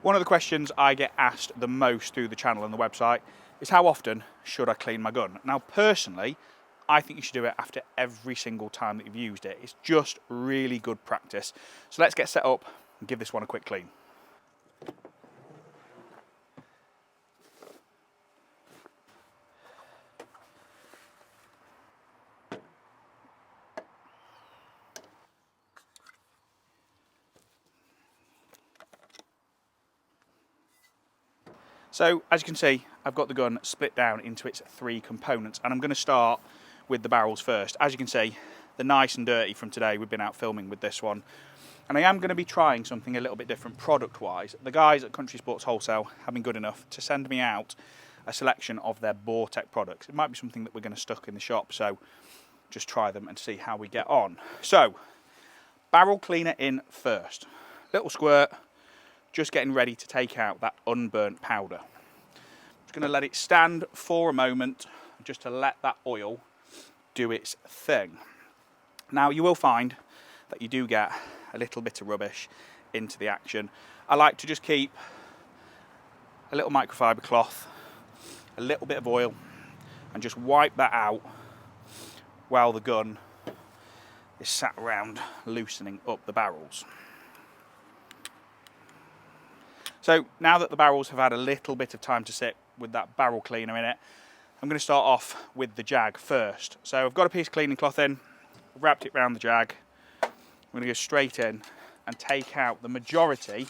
One of the questions I get asked the most through the channel and the website is how often should I clean my gun? Now personally, I think you should do it after every single time that you've used it. It's just really good practice. So let's get set up and give this one a quick clean. So as you can see, I've got the gun split down into its 3 components, and I'm going to start with the barrels first. As you can see, they're nice and dirty from today. We've been out filming with this one. And I am going to be trying something a little bit different product-wise. The guys at Country Sports Wholesale have been good enough to send me out a selection of their Bore-Tech products. It might be something that we're going to stock in the shop, so just try them and see how we get on. So, barrel cleaner in first. Little squirt, just getting ready to take out that unburnt powder. Just going to let it stand for a moment, just to let that oil do its thing. Now you will find that you do get a little bit of rubbish into the action. I like to just keep a little microfiber cloth, a little bit of oil, and just wipe that out while the gun is sat around loosening up the barrels. So now that the barrels have had a little bit of time to sit with that barrel cleaner in it, I'm going to start off with the jag first. So I've got a piece of cleaning cloth in, wrapped it around the jag. I'm going to go straight in and take out the majority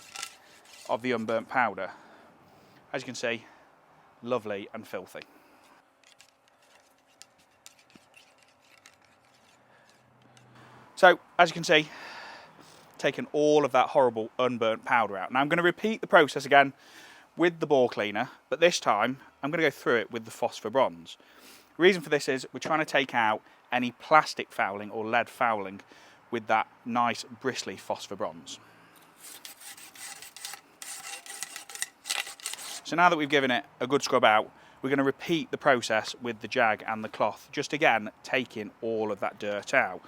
of the unburnt powder. As you can see, lovely and filthy. So as you can see, taken all of that horrible unburnt powder out. Now I'm going to repeat the process again with the bore cleaner, but this time I'm going to go through it with the phosphor bronze. The reason for this is we're trying to take out any plastic fouling or lead fouling with that nice bristly phosphor bronze. So now that we've given it a good scrub out, we're going to repeat the process with the jag and the cloth, just again taking all of that dirt out.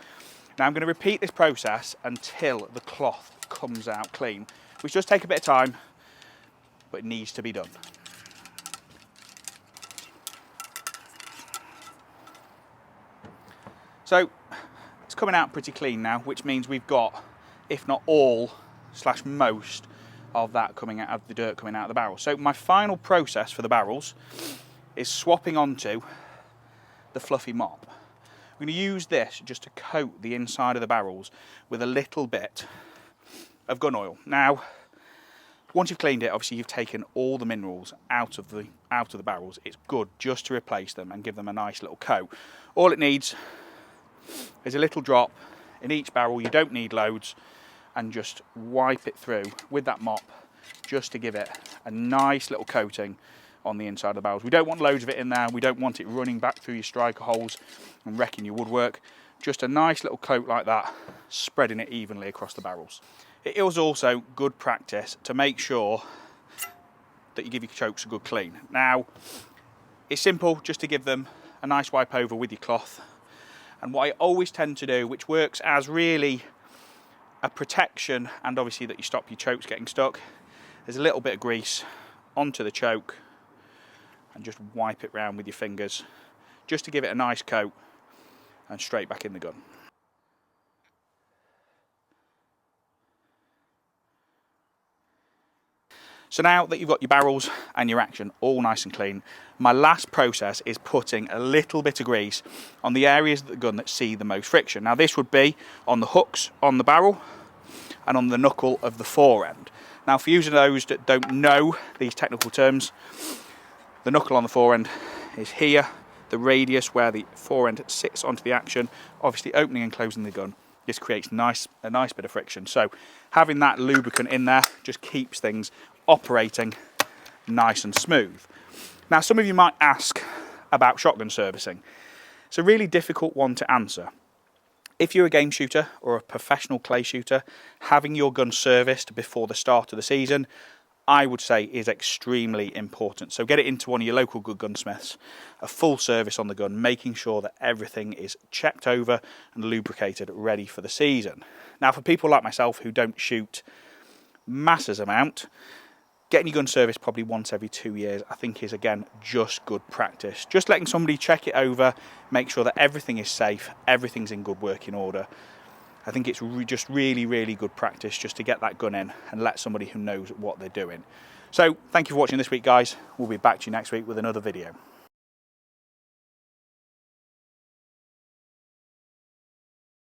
Now I'm going to repeat this process until the cloth comes out clean, which does take a bit of time, but it needs to be done. So it's coming out pretty clean now, which means we've got, if not all, / most of that coming out of the dirt coming out of the barrel. So my final process for the barrels is swapping onto the fluffy mop. I'm going to use this just to coat the inside of the barrels with a little bit of gun oil. Now, once you've cleaned it, obviously you've taken all the minerals out of the barrels. It's good just to replace them and give them a nice little coat. All it needs is a little drop in each barrel. You don't need loads, and just wipe it through with that mop just to give it a nice little coating on the inside of the barrels. We don't want loads of it in there. We don't want it running back through your striker holes and wrecking your woodwork. Just a nice little coat like that, spreading it evenly across the barrels. It is also good practice to make sure that you give your chokes a good clean. Now, it's simple just to give them a nice wipe over with your cloth. And what I always tend to do, which works as really a protection and obviously that you stop your chokes getting stuck, is a little bit of grease onto the choke and just wipe it round with your fingers just to give it a nice coat and straight back in the gun. So now that you've got your barrels and your action all nice and clean, my last process is putting a little bit of grease on the areas of the gun that see the most friction. Now this would be on the hooks on the barrel and on the knuckle of the fore end. Now for using those that don't know these technical terms, the knuckle on the fore end is here, the radius where the fore end sits onto the action, obviously opening and closing the gun. This creates a nice bit of friction. So having that lubricant in there just keeps things operating nice and smooth. Now some of you might ask about shotgun servicing. It's a really difficult one to answer. If you're a game shooter or a professional clay shooter, having your gun serviced before the start of the season, I would say is extremely important. So get it into one of your local good gunsmiths, a full service on the gun, making sure that everything is checked over and lubricated, ready for the season. Now for people like myself who don't shoot masses amount, Getting your gun serviced probably once every 2 years, I think, is again just good practice. Just letting somebody check it over, make sure that everything is safe, everything's in good working order. I think it's just really, really good practice just to get that gun in and let somebody who knows what they're doing. So thank you for watching this week, guys. We'll be back to you next week with another video.